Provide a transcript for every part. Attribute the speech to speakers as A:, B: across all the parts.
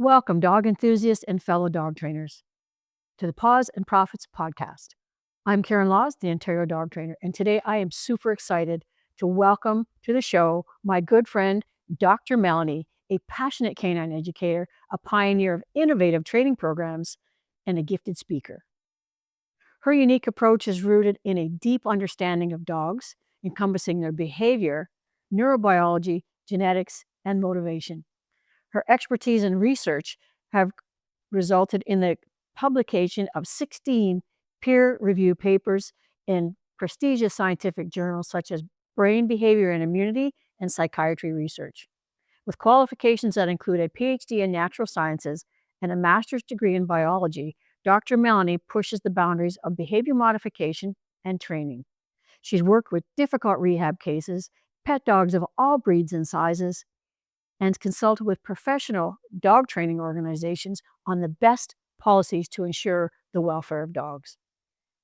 A: Welcome, dog enthusiasts and fellow dog trainers, to the Paws and Profits podcast. I'm Karen Laws, the Ontario dog trainer, and today I am super excited to welcome to the show my good friend, Dr. Melanie, a passionate canine educator, a pioneer of innovative training programs, and a gifted speaker. Her unique approach is rooted in a deep understanding of dogs, encompassing their behavior, neurobiology, genetics, and motivation. Her expertise and research have resulted in the publication of 16 peer-reviewed papers in prestigious scientific journals such as Brain Behavior and Immunity and Psychiatry Research. With qualifications that include a PhD in natural sciences and a master's degree in biology, Dr. Melanie pushes the boundaries of behavior modification and training. She's worked with difficult rehab cases, pet dogs of all breeds and sizes, and consulted with professional dog training organizations on the best policies to ensure the welfare of dogs.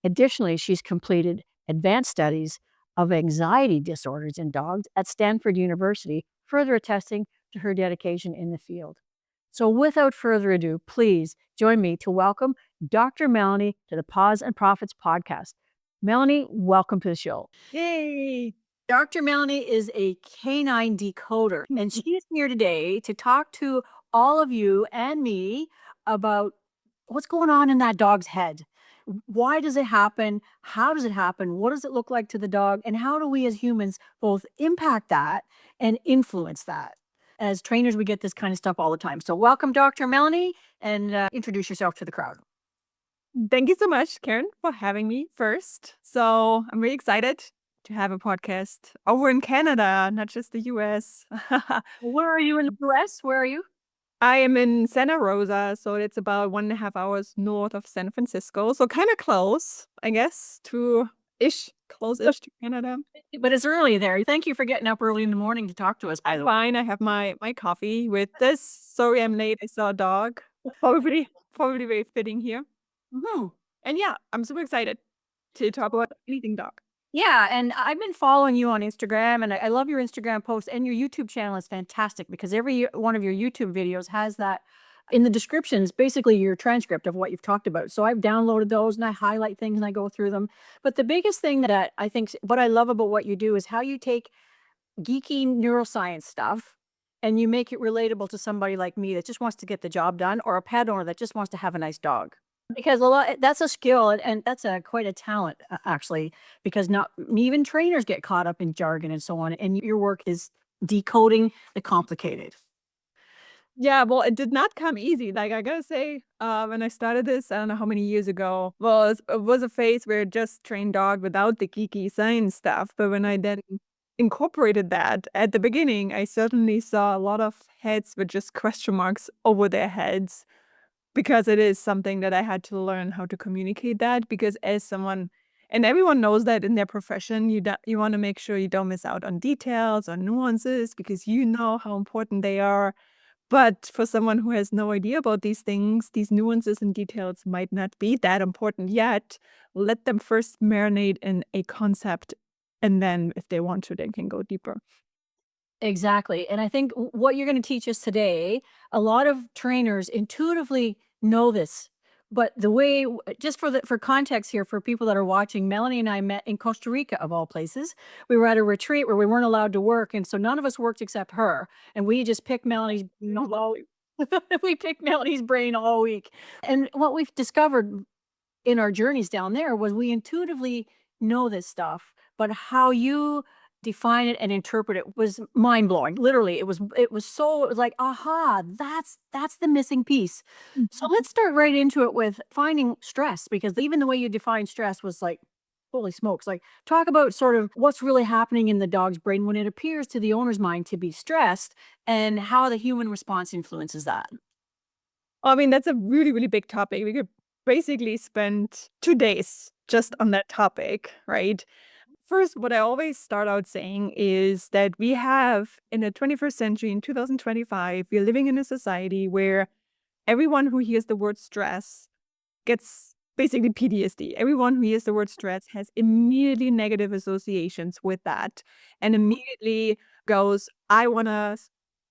A: Additionally, she's completed advanced studies of anxiety disorders in dogs at Stanford University, further attesting to her dedication in the field. So without further ado, please join me to welcome Dr. Melanie to the Paws and Profits podcast. Melanie, welcome to the show.
B: Yay!
A: Dr. Melanie is a canine decoder, and she is here today to talk to all of you and me about what's going on in that dog's head. Why does it happen? How does it happen? What does it look like to the dog? And how do we as humans both impact that and influence that? As trainers, we get this kind of stuff all the time. So welcome, Dr. Melanie, and introduce yourself to the crowd.
B: Thank you so much, Karen, for having me first. So I'm really excited to have a podcast over in Canada, not just the US.
A: Where are you in the US? Where are you?
B: I am in Santa Rosa, so it's about 1.5 hours north of San Francisco. So kind of close, I guess, close-ish to Canada.
A: But it's early there. Thank you for getting up early in the morning to talk to us, by the way.
B: Fine, I have my coffee with this. Sorry I'm late. I saw a dog. Probably very fitting here.
A: Mhm.
B: And yeah, I'm super excited to talk about anything dog.
A: Yeah, and I've been following you on Instagram, and I love your Instagram posts, and your YouTube channel is fantastic because every one of your YouTube videos has that in the descriptions, basically your transcript of what you've talked about. So I've downloaded those and I highlight things and I go through them. But the biggest thing that I think what I love about what you do is how you take geeky neuroscience stuff and you make it relatable to somebody like me that just wants to get the job done, or a pet owner that just wants to have a nice dog. Because that's a skill, and that's quite a talent, actually, because not even trainers get caught up in jargon and so on, and your work is decoding the complicated.
B: Yeah, well, it did not come easy. Like, I gotta say, when I started this, I don't know how many years ago, well, it was a phase where it just trained dog without the geeky science stuff. But when I then incorporated that at the beginning, I certainly saw a lot of heads with just question marks over their heads, because it is something that I had to learn how to communicate that. Because as someone, and everyone knows that in their profession, you want to make sure you don't miss out on details or nuances because you know how important they are. But for someone who has no idea about these things, these nuances and details might not be that important yet. Let them first marinate in a concept, and then if they want to, they can go deeper.
A: Exactly, and I think what you're gonna teach us today, a lot of trainers intuitively know this, but the way just for context here, for people that are watching, Melanie and I met in Costa Rica, of all places. We were at a retreat where we weren't allowed to work, and so none of us worked except her, and we just picked Melanie's we picked Melanie's brain all week, and what we've discovered in our journeys down there was we intuitively know this stuff, but how you define it and interpret it was mind blowing. Literally, it was so it was like, aha, that's the missing piece. So let's start right into it with finding stress, because even the way you define stress was like, holy smokes. Like, talk about sort of what's really happening in the dog's brain when it appears to the owner's mind to be stressed, and how the human response influences that.
B: I mean, that's a really, really big topic. We could basically spend 2 days just on that topic, right? First, what I always start out saying is that we have, in the 21st century, in 2025, we're living in a society where everyone who hears the word stress gets basically PTSD. Everyone who hears the word stress has immediately negative associations with that and immediately goes, I want to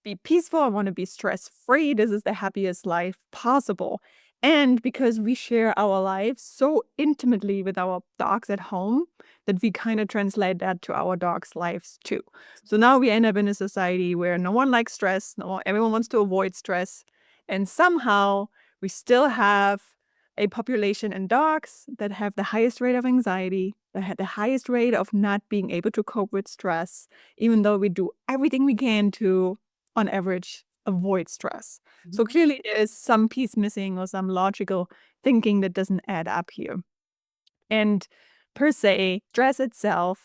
B: be peaceful. I want to be stress-free. This is the happiest life possible. And because we share our lives so intimately with our dogs at home, that we kind of translate that to our dogs' lives too. So now we end up in a society where no one likes stress, everyone wants to avoid stress, and somehow we still have a population in dogs that have the highest rate of anxiety, that had the highest rate of not being able to cope with stress, even though we do everything we can to, on average, avoid stress. So clearly there is some piece missing or some logical thinking that doesn't add up here. And per se, stress itself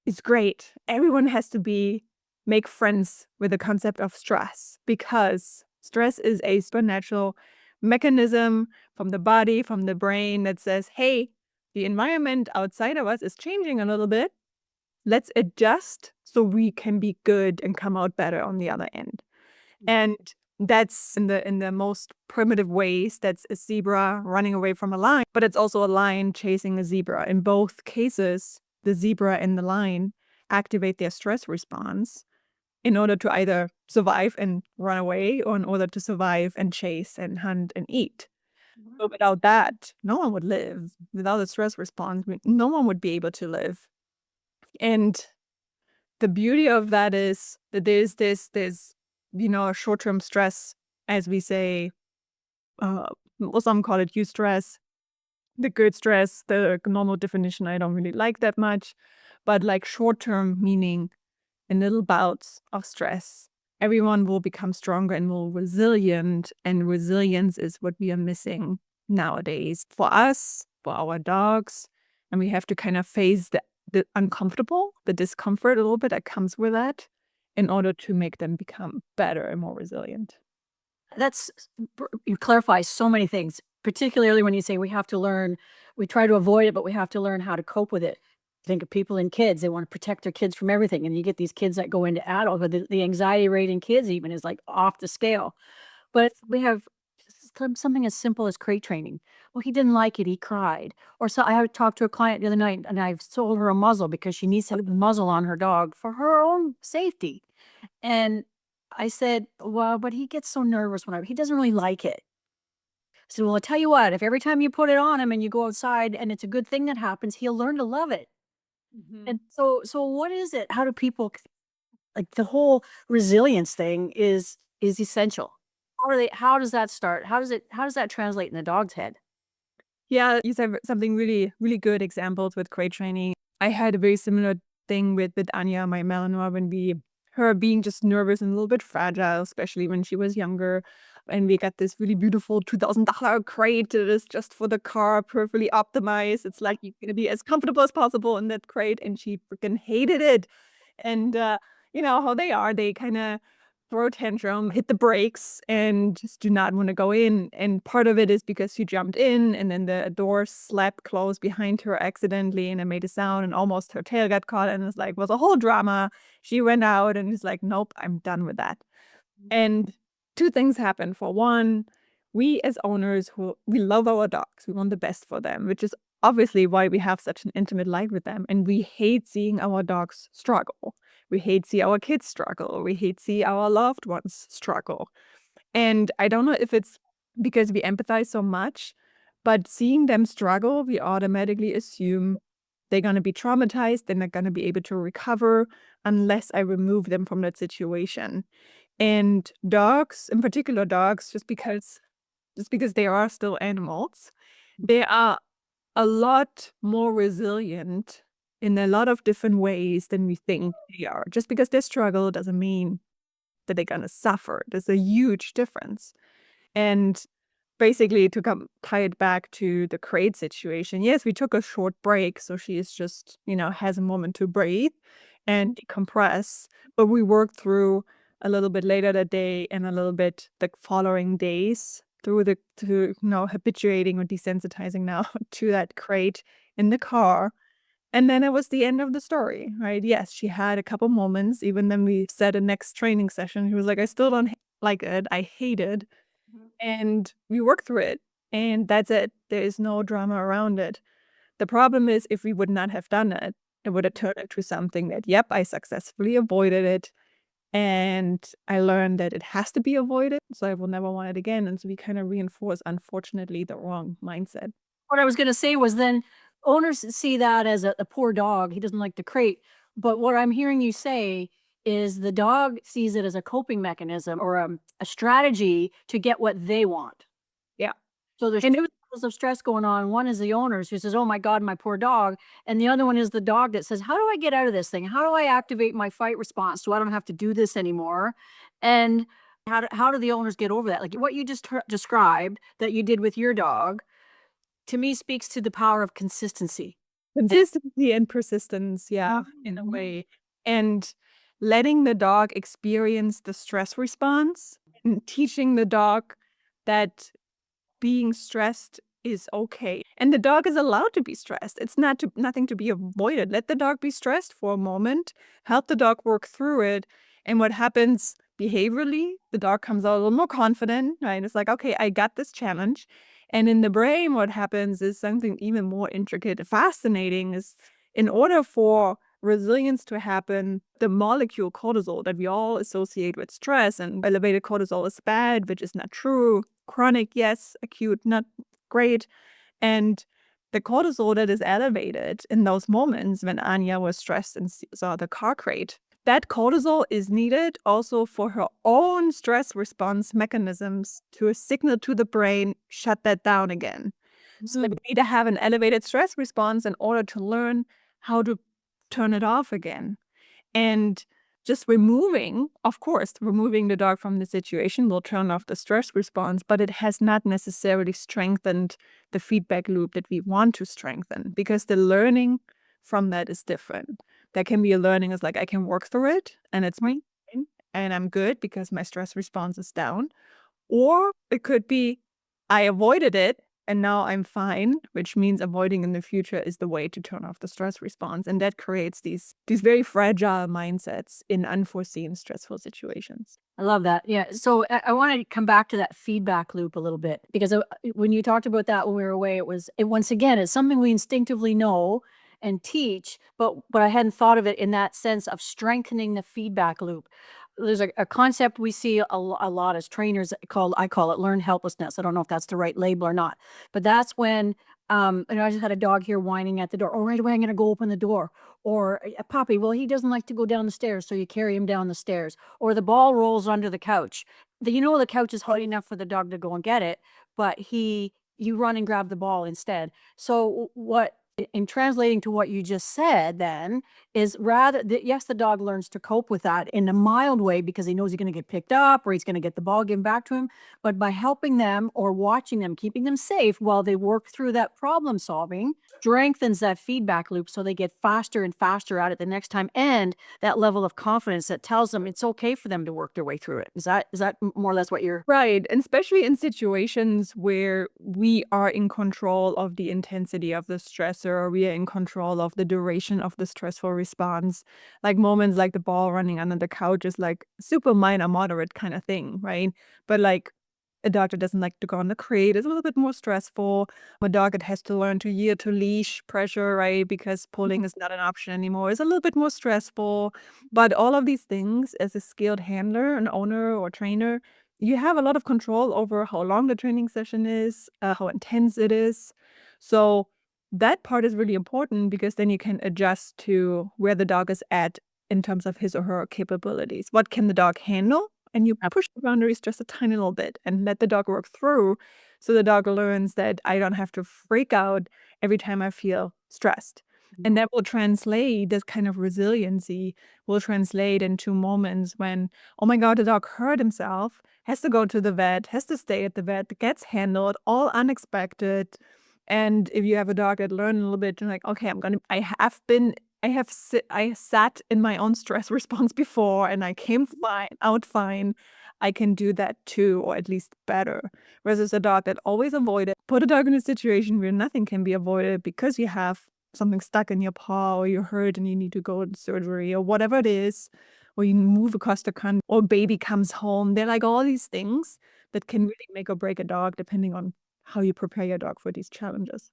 B: is great. Everyone has to make friends with the concept of stress, because stress is a supernatural mechanism from the body, from the brain, that says, hey, the environment outside of us is changing a little bit. Let's adjust so we can be good and come out better on the other end. And that's in the most primitive ways. That's a zebra running away from a lion, but it's also a lion chasing a zebra. In both cases, the zebra and the lion activate their stress response in order to either survive and run away, or in order to survive and chase and hunt and eat. But without that, no one would live. Without a stress response, no one would be able to live. And the beauty of that is that there's short-term stress, as we say. Well, some call it eustress, the good stress. The normal definition I don't really like that much, but like short-term meaning in little bouts of stress, everyone will become stronger and more resilient. And resilience is what we are missing nowadays for us, for our dogs. And we have to kind of face the uncomfortable, the discomfort a little bit that comes with that, in order to make them become better and more resilient.
A: You clarify so many things, particularly when you say we have to learn, we try to avoid it, but we have to learn how to cope with it. Think of people and kids, they want to protect their kids from everything. And you get these kids that go into adulthood, the anxiety rate in kids even is like off the scale. But we have something as simple as crate training. Well, he didn't like it, he cried. Or so I had talked to a client the other night, and I sold her a muzzle because she needs to have a muzzle on her dog for her own safety. And I said, well, but he gets so nervous whenever he doesn't really like it. I said, well, I tell you what, if every time you put it on him and you go outside and it's a good thing that happens, he'll learn to love it. And so what is it? How do people like the whole resilience thing is essential. How does that start? How does that translate in the dog's head?
B: Yeah, you said something really, really good examples with crate training. I had a very similar thing with Anya, my Malinois, when her being just nervous and a little bit fragile, especially when she was younger. And we got this really beautiful $2,000 crate that is just for the car, perfectly optimized. It's like you're gonna be as comfortable as possible in that crate, and she freaking hated it. And you know how they are. They kind of throw a tantrum, hit the brakes, and just do not want to go in. And part of it is because she jumped in, and then the door slapped closed behind her accidentally, and it made a sound, and almost her tail got caught, and it's like, was a whole drama. She went out and is like, nope, I'm done with that. And two things happen. For one, we as owners, we love our dogs. We want the best for them, which is obviously why we have such an intimate life with them. And we hate seeing our dogs struggle. We hate see our kids struggle. We hate see our loved ones struggle. And I don't know if it's because we empathize so much, but seeing them struggle, we automatically assume they're going to be traumatized. They're not going to be able to recover unless I remove them from that situation. And dogs, in particular dogs, just because they are still animals, they are a lot more resilient in a lot of different ways than we think they are. Just because they struggle doesn't mean that they're gonna suffer. There's a huge difference. And basically, to tie it back to the crate situation, yes, we took a short break, so she is just, has a moment to breathe and decompress. But we worked through a little bit later that day and a little bit the following days habituating or desensitizing now to that crate in the car. And then it was the end of the story, right? Yes, she had a couple moments. Even then we said a next training session, he was like, I still don't like it. I hate it. And we work through it, and that's it. There is no drama around it. The problem is, if we would not have done it, it would have turned into something that, yep, I successfully avoided it. And I learned that it has to be avoided, so I will never want it again. And so we kind of reinforce, unfortunately, the wrong mindset.
A: What I was gonna say was then owners see that as a poor dog, he doesn't like the crate, but what I'm hearing you say is the dog sees it as a coping mechanism or, a strategy to get what they want.
B: Yeah.
A: So there's
B: And it
A: 2
B: was
A: levels of stress going on. One is the owners who says, "Oh my god, my poor dog," and the other one is the dog that says, "How do I get out of this thing? How do I activate my fight response so I don't have to do this anymore?" And how do the owners get over that? Like what you just described that you did with your dog, to me speaks to the power of consistency.
B: consistency and persistence, yeah, in a
A: Mhm.
B: way. And letting the dog experience the stress response and teaching the dog that being stressed is okay. And the dog is allowed to be stressed. It's nothing to be avoided. Let the dog be stressed for a moment, help the dog work through it. And what happens behaviorally, the dog comes out a little more confident, right? It's like, okay, I got this challenge. And in the brain, what happens is something even more intricate and fascinating is in order for resilience to happen, the molecule cortisol that we all associate with stress and elevated cortisol is bad, which is not true. Chronic, yes. Acute, not great. And the cortisol that is elevated in those moments when Anya was stressed and saw the car crate, that cortisol is needed also for her own stress response mechanisms to signal to the brain, shut that down again. So we
A: Mm.
B: need to have an elevated stress response in order to learn how to turn it off again. And just removing the dog from the situation will turn off the stress response, but it has not necessarily strengthened the feedback loop that we want to strengthen because the learning from that is different. There can be a learning is like, I can work through it and it's
A: Right.
B: fine, and I'm good because my stress response is down. Or it could be, I avoided it and now I'm fine, which means avoiding in the future is the way to turn off the stress response. And that creates these very fragile mindsets in unforeseen stressful situations.
A: I love that. Yeah. So I want to come back to that feedback loop a little bit because when you talked about that when we were away, once again, it's something we instinctively know and teach, but I hadn't thought of it in that sense of strengthening the feedback loop. There's a concept we see a lot as trainers called, I call it learned helplessness. I don't know if that's the right label or not, but that's when, I just had a dog here whining at the door. Oh, right away, I'm going to go open the door. Or a puppy, well, he doesn't like to go down the stairs, so you carry him down the stairs or the ball rolls under the couch. The couch is high enough for the dog to go and get it, but you run and grab the ball instead. So what in translating to what you just said then is yes, the dog learns to cope with that in a mild way because he knows he's going to get picked up or he's going to get the ball given back to him. But by helping them or watching them, keeping them safe while they work through that problem solving, strengthens that feedback loop so they get faster and faster at it the next time. And that level of confidence that tells them it's okay for them to work their way through it. Is that more or less what you're
B: Right. And especially in situations where we are in control of the intensity of the stressor, or we are in control of the duration of the stressful response. Like moments like the ball running under the couch is like super minor, moderate kind of thing, right? But like a dog that doesn't like to go on the crate is a little bit more stressful. A dog that has to learn to yield to leash pressure, right? Because pulling is not an option anymore, is a little bit more stressful. But all of these things, as a skilled handler, an owner or trainer, you have a lot of control over how long the training session is, how intense it is. So that part is really important because then you can adjust to where the dog is at in terms of his or her capabilities. What can the dog handle? And you push the boundaries just a tiny little bit and let the dog work through so the dog learns that I don't have to freak out every time I feel stressed. And that will translate, this kind of resiliency will translate into moments when, oh my God, the dog hurt himself, has to go to the vet, has to stay at the vet, gets handled, all unexpected. And if you have a dog that learned a little bit, you're like, okay, I sat in my own stress response before and I came out fine. I can do that too, or at least better. Versus a dog that always avoided. Put a dog in a situation where nothing can be avoided because you have something stuck in your paw or you're hurt and you need to go to surgery or whatever it is, or you move across the country, or baby comes home. They're like all these things that can really make or break a dog depending on how you prepare your dog for these challenges.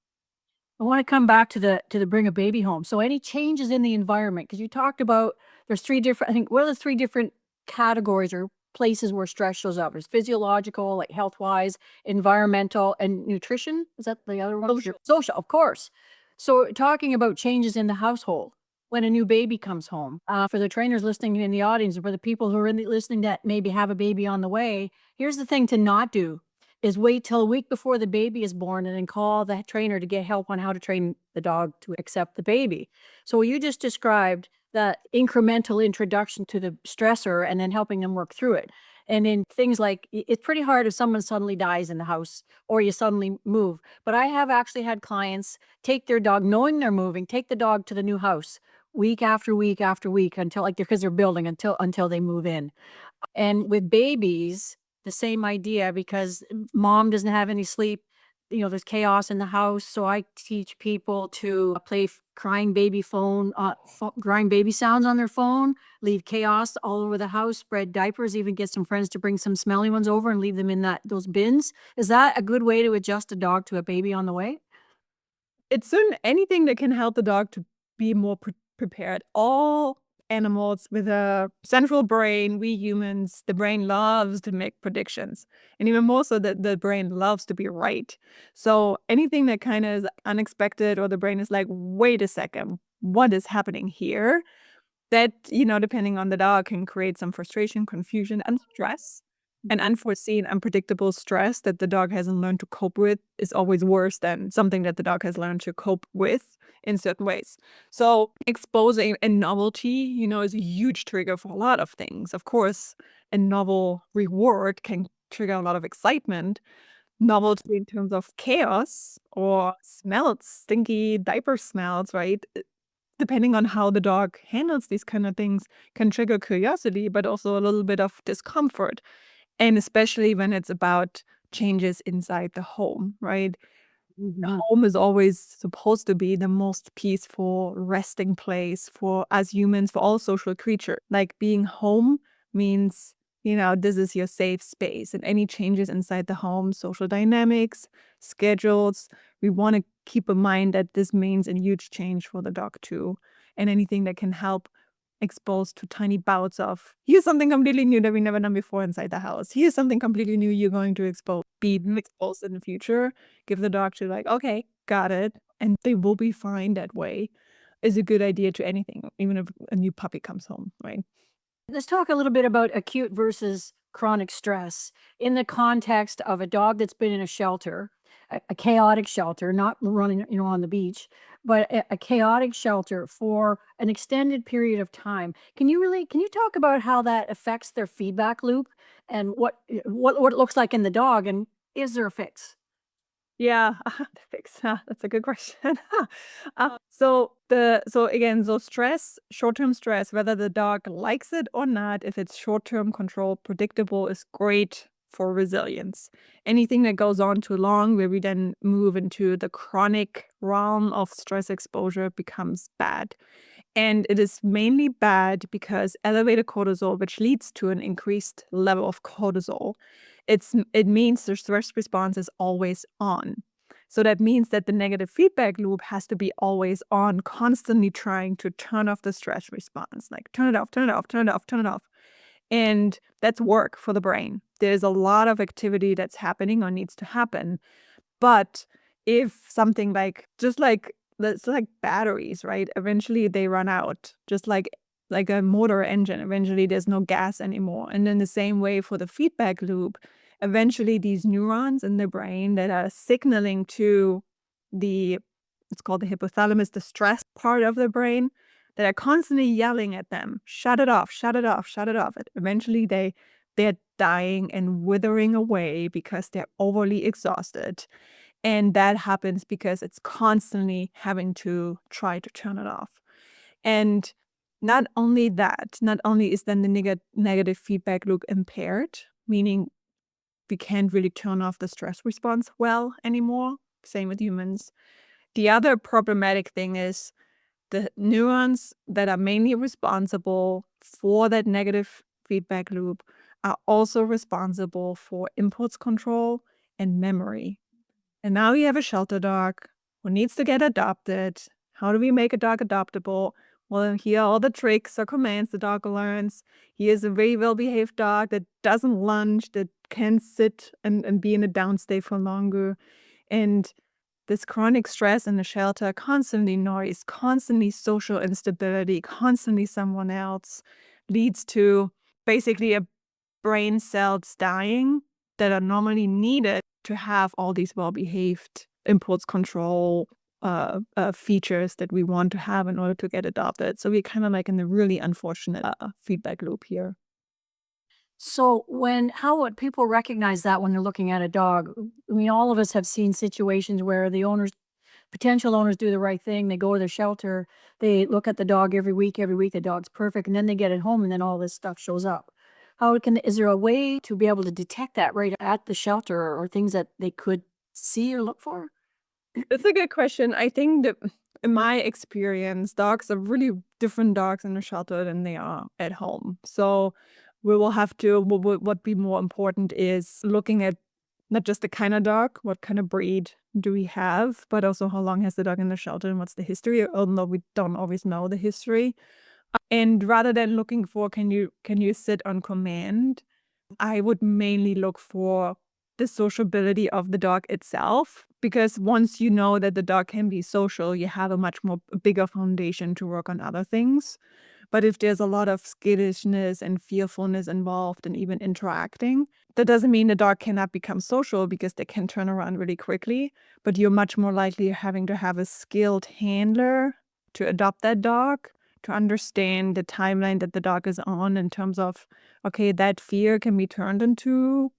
A: I want to come back to the bring a baby home. So any changes in the environment, because you talked about there's three different, I think, what are the three different categories or places where stress shows up. There's physiological, like health-wise, environmental, and nutrition. Is that the other one? Social, of course. So talking about changes in the household when a new baby comes home. For the trainers listening in the audience, or for the people who are listening that maybe have a baby on the way, here's the thing to not do is wait till a week before the baby is born and then call the trainer to get help on how to train the dog to accept the baby. So you just described that incremental introduction to the stressor and then helping them work through it. And in things like it's pretty hard if someone suddenly dies in the house or you suddenly move. But I have actually had clients take their dog, knowing they're moving, take the dog to the new house week after week after week until like because they're building until they move in. And with babies, the same idea because mom doesn't have any sleep. There's chaos in the house. So I teach people to play crying baby crying baby sounds on their phone, leave chaos all over the house, spread diapers, even get some friends to bring some smelly ones over and leave them in those bins. Is that a good way to adjust a dog to a baby on the way?
B: It's certain anything that can help the dog to be more prepared. All animals with a central brain, we humans, the brain loves to make predictions. And even more so that the brain loves to be right. So anything that kind of is unexpected or the brain is like, wait a second, what is happening here? That, depending on the dog, can create some frustration, confusion, and stress. And unforeseen, unpredictable stress that the dog hasn't learned to cope with is always worse than something that the dog has learned to cope with in certain ways. So exposing a novelty, is a huge trigger for a lot of things. Of course, a novel reward can trigger a lot of excitement. Novelty in terms of chaos or smells, stinky diaper smells, right? Depending on how the dog handles these kind of things can trigger curiosity, but also a little bit of discomfort. And especially when it's about changes inside the home, right?
A: Mhm.
B: Home is always supposed to be the most peaceful resting place for us humans, for all social creatures. Like being home means, this is your safe space. And any changes inside the home, social dynamics, schedules, we want to keep in mind that this means a huge change for the dog too. And anything that can help exposed to tiny bouts of here's something completely new that we never done before inside the house. Here's something completely new you're going to be exposed in the future. Give the dog to like, okay, got it. And they will be fine that way is a good idea to anything, even if a new puppy comes home, right?
A: Let's talk a little bit about acute versus chronic stress in the context of a dog that's been in a shelter, a chaotic shelter, not running, on the beach, but a chaotic shelter for an extended period of time. Can you talk about how that affects their feedback loop and what it looks like in the dog and is there a fix?
B: Yeah, the fix. That's a good question. So stress, short-term stress, whether the dog likes it or not, if it's short-term control, predictable, is great for resilience. Anything that goes on too long, where we then move into the chronic realm of stress exposure, becomes bad. And it is mainly bad because elevated cortisol, which leads to an increased level of cortisol, it means the stress response is always on. So that means that the negative feedback loop has to be always on, constantly trying to turn off the stress response, like turn it off, turn it off, turn it off, turn it off. And that's work for the brain. There's a lot of activity that's happening or needs to happen. But if something like just like it's like batteries, right? Eventually they run out. Just like a motor engine, eventually there's no gas anymore. And in the same way for the feedback loop, eventually these neurons in the brain that are signaling to the it's called the hypothalamus, the stress part of the brain, that are constantly yelling at them, shut it off, shut it off, shut it off. And eventually they're dying and withering away because they're overly exhausted. And that happens because it's constantly having to try to turn it off. And not only that, not only is then the negative feedback loop impaired, meaning we can't really turn off the stress response well anymore. Same with humans. The other problematic thing is the neurons that are mainly responsible for that negative feedback loop are also responsible for impulse control and memory. And now you have a shelter dog who needs to get adopted. How do we make a dog adoptable? Well, here are all the tricks or commands the dog learns. He is a very well-behaved dog that doesn't lunge, that can sit and be in a down state for longer. And this chronic stress in the shelter, constantly noise, constantly social instability, constantly someone else, leads to basically a brain cells dying that are normally needed to have all these well-behaved impulse control features that we want to have in order to get adopted. So we're kind of like in a really unfortunate feedback loop here.
A: So how would people recognize that when they're looking at a dog? I mean, all of us have seen situations where potential owners do the right thing. They go to the shelter, they look at the dog every week, the dog's perfect, and then they get it home and then all this stuff shows up. Is there a way to be able to detect that right at the shelter or things that they could see or look for?
B: It's a good question. I think that in my experience, dogs are really different dogs in the shelter than they are at home. So we will have to, what be more important is looking at not just the kind of dog, what kind of breed do we have, but also how long has the dog in the shelter and what's the history, although we don't always know the history. And rather than looking for can you sit on command, I would mainly look for the sociability of the dog itself, because once you know that the dog can be social, you have a much more bigger foundation to work on other things. But if there's a lot of skittishness and fearfulness involved and even interacting, that doesn't mean the dog cannot become social, because they can turn around really quickly. But you're much more likely having to have a skilled handler to adopt that dog, to understand the timeline that the dog is on in terms of, okay, that fear can be turned into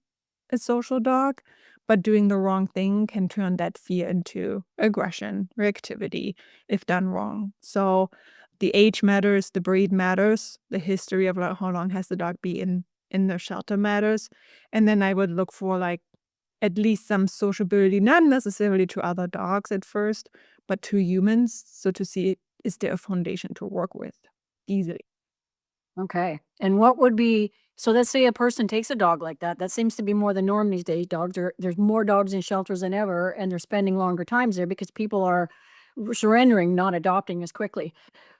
B: a social dog, but doing the wrong thing can turn that fear into aggression, reactivity if done wrong. So the age matters, the breed matters, the history of how long has the dog been in the shelter matters. And then I would look for like at least some sociability, not necessarily to other dogs at first, but to humans. So to see, is there a foundation to work with easily?
A: Okay. And so let's say a person takes a dog like that. That seems to be more the norm these days. There's more dogs in shelters than ever, and they're spending longer times there because people are surrendering, not adopting as quickly.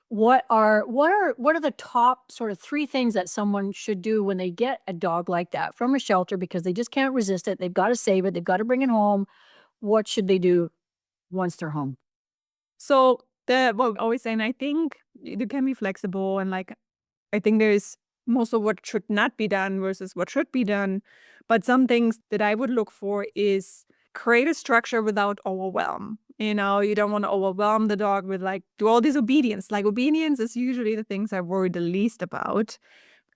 A: What are the top sort of three things that someone should do when they get a dog like that from a shelter because they just can't resist it? They've got to save it, they've got to bring it home. What should they do once they're home?
B: So always saying, I think you can be flexible, and like I think there's most of what should not be done versus what should be done. But some things that I would look for is create a structure without overwhelm. You don't want to overwhelm the dog with like do all this obedience. Like obedience is usually the things I worry the least about.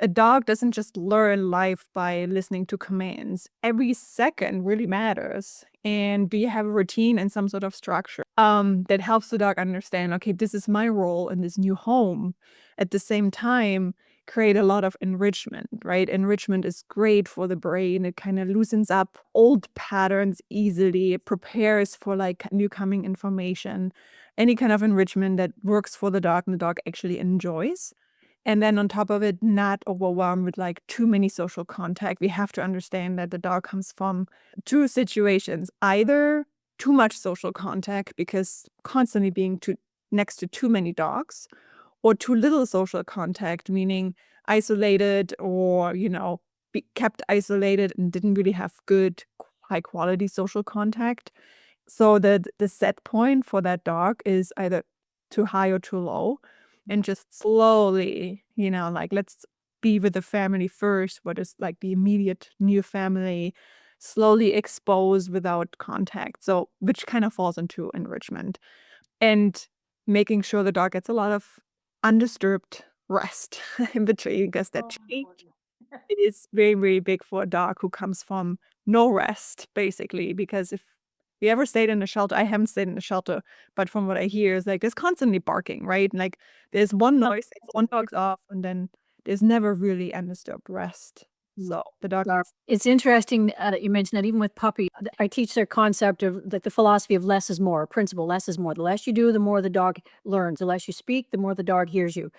B: A dog doesn't just learn life by listening to commands. Every second really matters. And do you have a routine and some sort of structure that helps the dog understand, okay, this is my role in this new home. At the same time, create a lot of enrichment, right? Enrichment is great for the brain. It kind of loosens up old patterns easily. It prepares for like new coming information. Any kind of enrichment that works for the dog and the dog actually enjoys. And then on top of it, not overwhelmed with like too many social contact. We have to understand that the dog comes from two situations: either too much social contact because constantly being next to too many dogs, or too little social contact, meaning isolated or, kept isolated and didn't really have good, high quality social contact. So the set point for that dog is either too high or too low, and just slowly, like let's be with the family first, what is like the immediate new family, slowly expose without contact. So which kind of falls into enrichment. And making sure the dog gets a lot of undisturbed rest in between, because that change is very, very big for a dog who comes from no rest, basically. Because if you ever stayed in a shelter, I haven't stayed in a shelter, but from what I hear is like there's constantly barking, right? Like there's one noise, one dog's off, and then there's never really undisturbed rest. So the dog
A: It's interesting that you mentioned that even with puppy, I teach their concept of like the philosophy of less is more, principle, less is more. The less you do, the more the dog learns. The less you speak, the more the dog hears you.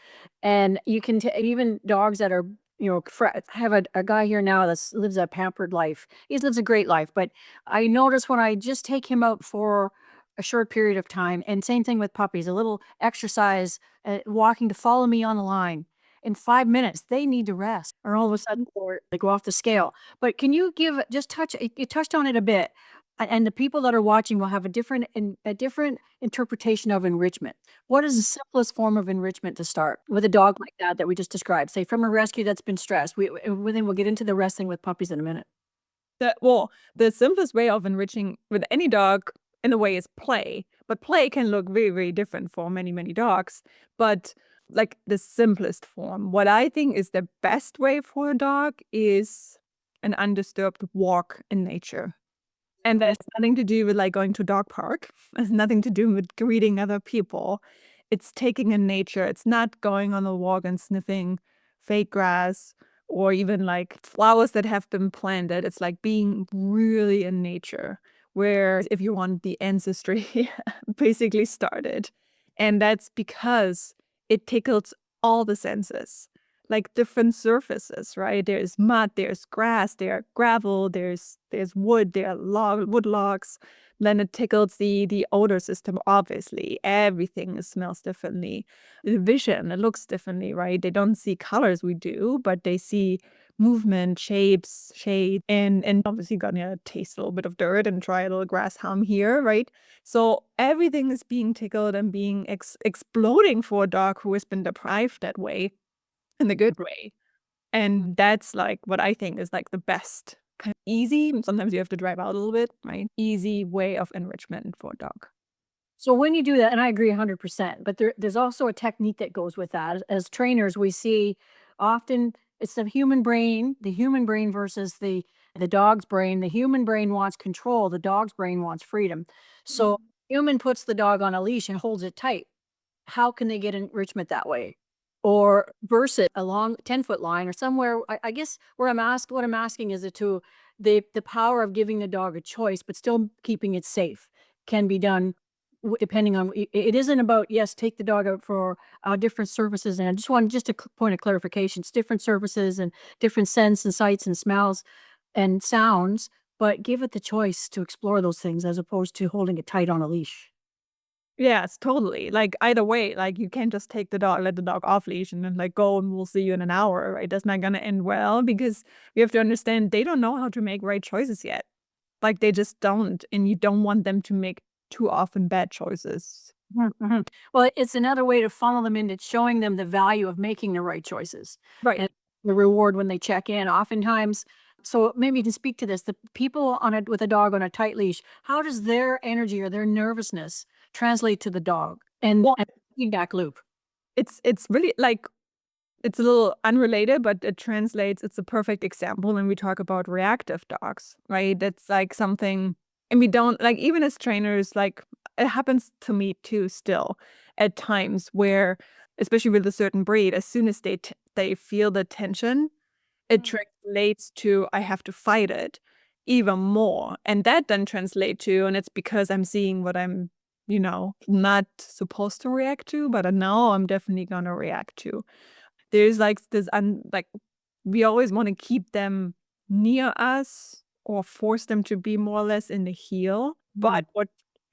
A: And you can even dogs that are, I have a guy here now that lives a pampered life. He lives a great life, but I notice when I just take him out for a short period of time. And same thing with puppies, a little exercise, walking to follow me on the line. In 5 minutes, they need to rest, or all of a sudden, or they go off the scale. But can you give just touch? You touched on it a bit, and the people that are watching will have a different interpretation of enrichment. What is the simplest form of enrichment to start with a dog like that we just described? Say from a rescue that's been stressed. Then we'll get into the wrestling with puppies in a minute.
B: The simplest way of enriching with any dog in a way is play, but play can look very, very different for many, many dogs. But like the simplest form, what I think is the best way for a dog is an undisturbed walk in nature. And that has nothing to do with like going to a dog park. It has nothing to do with greeting other people. It's taking in nature. It's not going on a walk and sniffing fake grass or even like flowers that have been planted. It's like being really in nature, where if you want the ancestry basically started. And that's because it tickles all the senses, like different surfaces, right? There's mud, there's grass, there gravel, there's wood, there are wood logs. Then it tickles the odor system, obviously. Everything smells differently. The vision, it looks differently, right? They don't see colors we do, but they see movement, shapes, shade, and obviously gonna taste a little bit of dirt and try a little grass hum here, right? So everything is being tickled and being exploding for a dog who has been deprived that way in the good way. And that's like what I think is like the best kind of easy, sometimes you have to drive out a little bit, right? Easy way of enrichment for a dog.
A: So when you do that, and I agree 100%, but there's also a technique that goes with that. As trainers, we see often it's the human brain versus the dog's brain. The human brain wants control, the dog's brain wants freedom. So human puts the dog on a leash and holds it tight. How can they get enrichment that way? Or versus a long 10-foot line or somewhere. I guess what I'm asking is it to the power of giving the dog a choice, but still keeping it safe can be done depending on it isn't about, yes, take the dog out for different services. And I just want just a point of clarification. It's different services and different scents and sights and smells and sounds, but give it the choice to explore those things as opposed to holding it tight on a leash.
B: Yes, totally. Like either way, like you can't just take the dog, let the dog off leash and then like go and we'll see you in an hour, right? That's not gonna end well because you have to understand they don't know how to make right choices yet. Like they just don't, and you don't want them to make too often bad choices.
A: Mhm, mhm. Well, it's another way to funnel them into showing them the value of making the right choices
B: Right.
A: and the reward when they check in. Oftentimes, so maybe to speak to this, the people on it with a dog on a tight leash, how does their energy or their nervousness translate to the dog
B: Well,
A: and feedback loop?
B: it's really like it's a little unrelated, but it translates. It's a perfect example when we talk about reactive dogs, right? That's like something, and we don't like even as trainers, like it happens to me too still at times where, especially with a certain breed, as soon as they feel the tension, it
A: Mm.
B: translates to I have to fight it even more, and that then translate to, and it's because I'm seeing what I'm, not supposed to react to, but I know I'm definitely gonna react to. There's, like, this like, we always wanna keep them near us or force them to be more or less in the heel,
A: Mm.
B: but what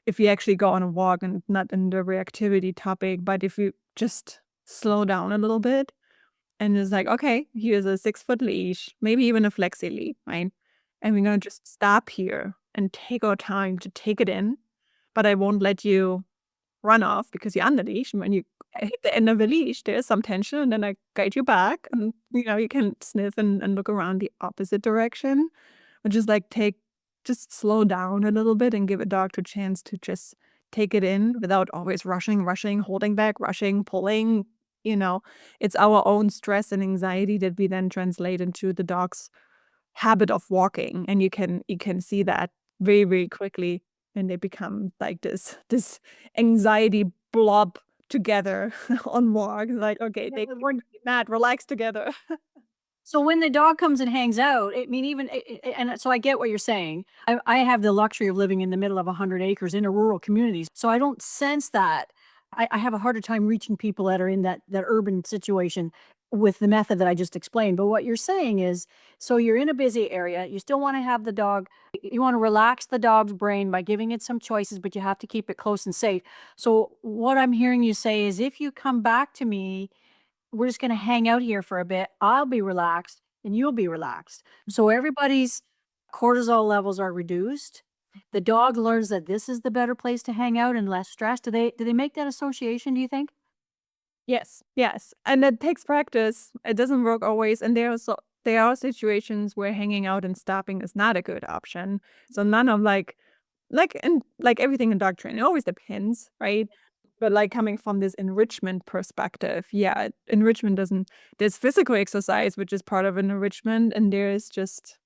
B: if you actually go on a walk and not in the reactivity topic, but if you just slow down a little bit and it's like, "Okay, here's a 6-foot leash," maybe even a flexi lead, right? And we're gonna just stop here and take our time to take it in, but I won't let you run off because you're on the leash, and when you hit the end of the leash, there's some tension, and then I guide you back, and, you can sniff and look around the opposite direction, or just, like, just slow down a little bit and give a dog a chance to just take it in without always rushing, holding back, rushing, pulling, you know? It's our own stress and anxiety that we then translate into the dog's habit of walking, and you can see that very, very quickly, and they become like this anxiety blob together on walk, like, "Okay,
A: Yeah,
B: they keep mad, relax together."
A: so when the dog comes and hangs out, I mean, even and so I get what you're saying. I have the luxury of living in the middle of 100 acres in a rural community, so I don't sense that. I have a harder time reaching people that are in that urban situation. with the method that I just explained. But what you're saying is, so you're in a busy area, you still want to have the dog, you want to relax the dog's brain by giving it some choices, but you have to keep it close and safe. So what I'm hearing you say is, if you come back to me, we're just going to hang out here for a bit. I'll be relaxed and you'll be relaxed. So everybody's cortisol levels are reduced. The dog learns that this is the better place to hang out and less stress. Do they make that association, do you think?
B: Yes, yes, and it takes practice. It doesn't work always, and there are situations where hanging out and stopping is not a good option. So none of like everything in dog training, it always depends, right? But like coming from this enrichment perspective, yeah, enrichment doesn't. There's physical exercise, which is part of an enrichment, and there's just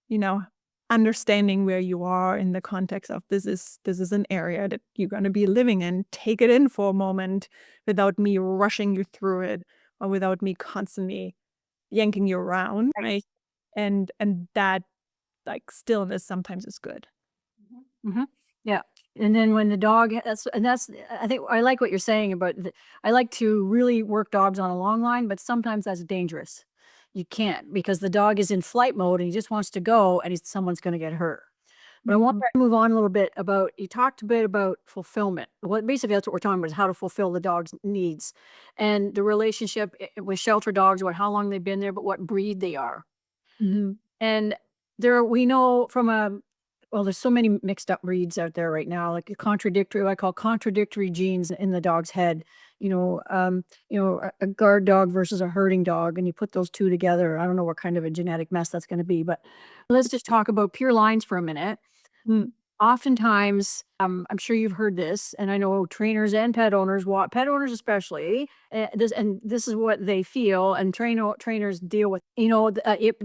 B: understanding where you are in the context of this is an area that you're going to be living in. Take it in for a moment without me rushing you through it or without me constantly yanking you around, right? And that like stillness sometimes is good.
A: Mhm. Yeah. And then when the dog, that's, I think I like what you're saying about I like to really work dogs on a long line, but sometimes that's dangerous. You can't, because the dog is in flight mode and he just wants to go, and someone's going to get hurt. But I want
B: Mhm.
A: to move on a little bit about, you talked a bit about fulfillment. What basically that's what we're talking about, is how to fulfill the dog's needs and the relationship with shelter dogs, what how long they've been there, but what breed they are.
B: Mhm.
A: And we know from well, there's so many mixed up breeds out there right now, like what I call contradictory genes in the dog's head. A guard dog versus a herding dog, and you put those two together. I don't know what kind of a genetic mess that's going to be, but let's just talk about pure lines for a minute.
B: Mm.
A: Oftentimes, I'm sure you've heard this, and I know trainers and pet owners, pet owners especially, this is what they feel, and trainers deal with.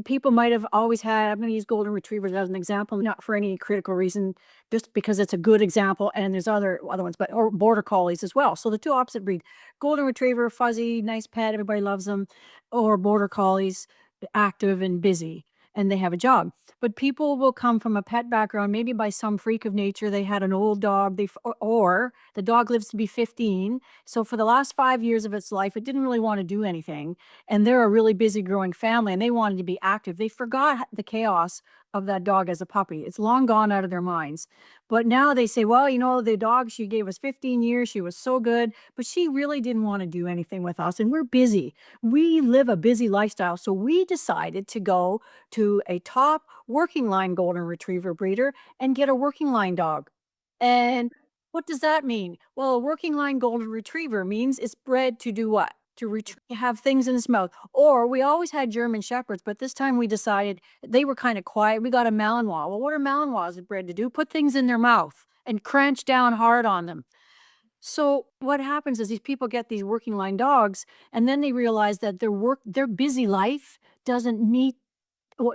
A: People might have always had. I'm going to use golden retrievers as an example, not for any critical reason, just because it's a good example. And there's other ones, but or border collies as well. So the two opposite breed: golden retriever, fuzzy, nice pet, everybody loves them, or border collies, active and busy, and they have a job. But people will come from a pet background, maybe by some freak of nature. They had an old dog, or the dog lives to be 15. So for the last 5 years of its life, it didn't really want to do anything. And they're a really busy growing family and they wanted to be active. They forgot the chaos of that dog as a puppy. It's long gone out of their minds. But now they say, well, the dog, she gave us 15 years. She was so good, but she really didn't want to do anything with us. And we're busy. We live a busy lifestyle. So we decided to go to a top working line golden retriever breeder and get a working line dog. And what does that mean? Well, a working line golden retriever means it's bred to do what? To have things in its mouth. Or we always had German shepherds, but this time we decided they were kind of quiet. We got a Malinois. Well, what are Malinois bred to do? Put things in their mouth and crunch down hard on them. So what happens is these people get these working line dogs, and then they realize that their busy life doesn't meet.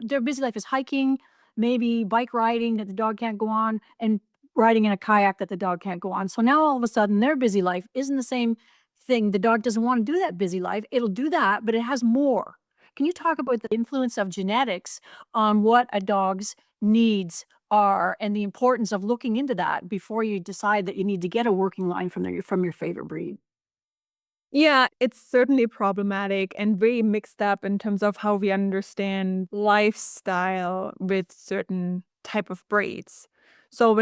A: Their busy life is hiking, maybe bike riding that the dog can't go on, and riding in a kayak that the dog can't go on. So now all of a sudden their busy life isn't the same thing. The dog doesn't want to do that busy life. It'll do that, but it has more. Can you talk about the influence of genetics on what a dog's needs are, and the importance of looking into that before you decide that you need to get a working line from your favorite breed?
B: Yeah, it's certainly problematic and very mixed up in terms of how we understand lifestyle with certain type of breeds. So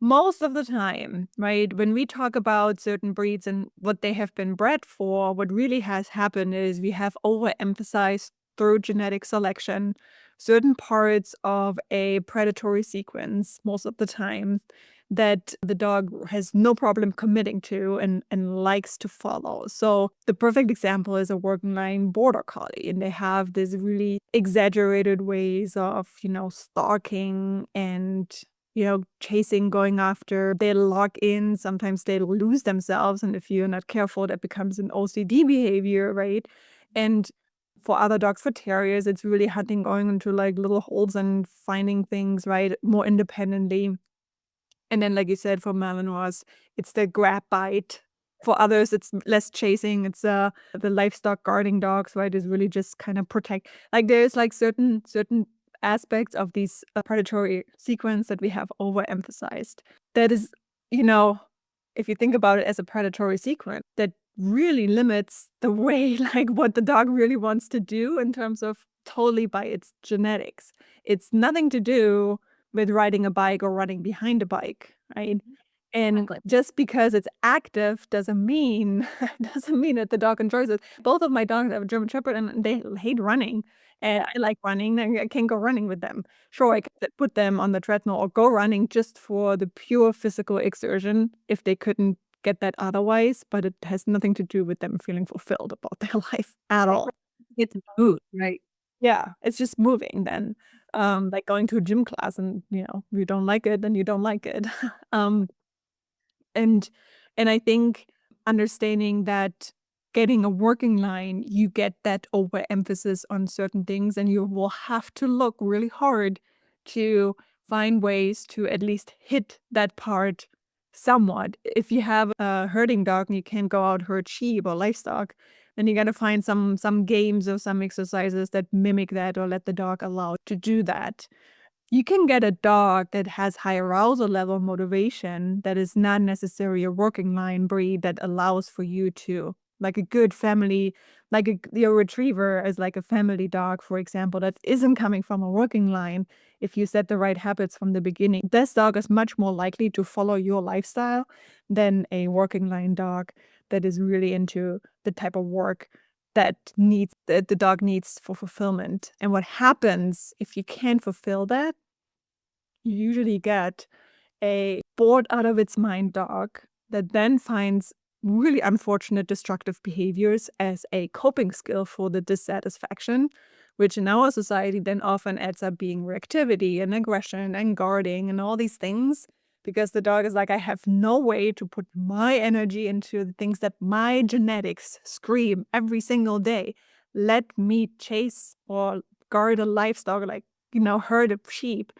B: most of the time, right, when we talk about certain breeds and what they have been bred for, what really has happened is we have overemphasized through genetic selection certain parts of a predatory sequence most of the time that the dog has no problem committing to and likes to follow. So the perfect example is a working line border collie, and they have these really exaggerated ways of, stalking and chasing, going after. They lock in, sometimes they lose themselves. And if you're not careful, that becomes an OCD behavior, right? And for other dogs, for terriers, it's really hunting, going into like little holes and finding things, right? More independently. And then, like you said, for Malinois, it's the grab bite. For others, it's less chasing. It's the livestock guarding dogs, right? Is really just kind of protect. Like there's like certain aspects of these predatory sequence that we have overemphasized. That is, you know, if you think about it as a predatory sequence, that really limits the way, like, what the dog really wants to do in terms of totally by its genetics. It's nothing to do with riding a bike or running behind a bike, right? And
A: Exactly.
B: just because it's active doesn't mean doesn't mean that the dog enjoys it. Both of my dogs have a German Shepherd, and they hate running, and I like running, and I can't go running with them. Sure, I could put them on the treadmill or go running just for the pure physical exertion if they couldn't get that otherwise, but it has nothing to do with them feeling fulfilled about their life at all.
A: Get the mood, right?
B: Yeah, it's just moving then. Like going to a gym class and, you don't like it, then you don't like it. Um and and I think understanding that getting a working line, you get that overemphasis on certain things, and you will have to look really hard to find ways to at least hit that part somewhat. If you have a herding dog and you can't go out herd sheep or livestock, then you gotta find some games or some exercises that mimic that or let the dog allow to do that. You can get a dog that has high arousal level motivation that is not necessarily a working line breed that allows for you to like a good family, like your retriever is like a family dog, for example, that isn't coming from a working line. If you set the right habits from the beginning, this dog is much more likely to follow your lifestyle than a working line dog that is really into the type of work that the dog needs for fulfillment. And what happens if you can't fulfill that, you usually get a bored out of its mind dog that then finds really unfortunate destructive behaviors as a coping skill for the dissatisfaction, which in our society then often ends up being reactivity and aggression and guarding and all these things. Because the dog is like, I have no way to put my energy into the things that my genetics scream every single day. Let me chase or guard a livestock, like, herd of sheep,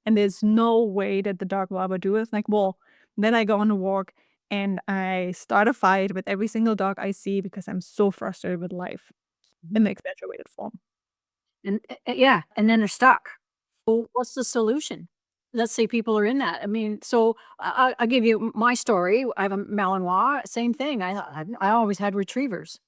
B: and there's no way that the dog will ever do it. It's like, well, then I go on a walk and I start a fight with every single dog I see because I'm so frustrated with life
A: Mhm.
B: in the exaggerated form.
A: And yeah, and then they're stuck. Well, what's the solution? Let's say people are in that. I mean, so I'll give you my story. I have a Malinois. Same thing. I always had retrievers.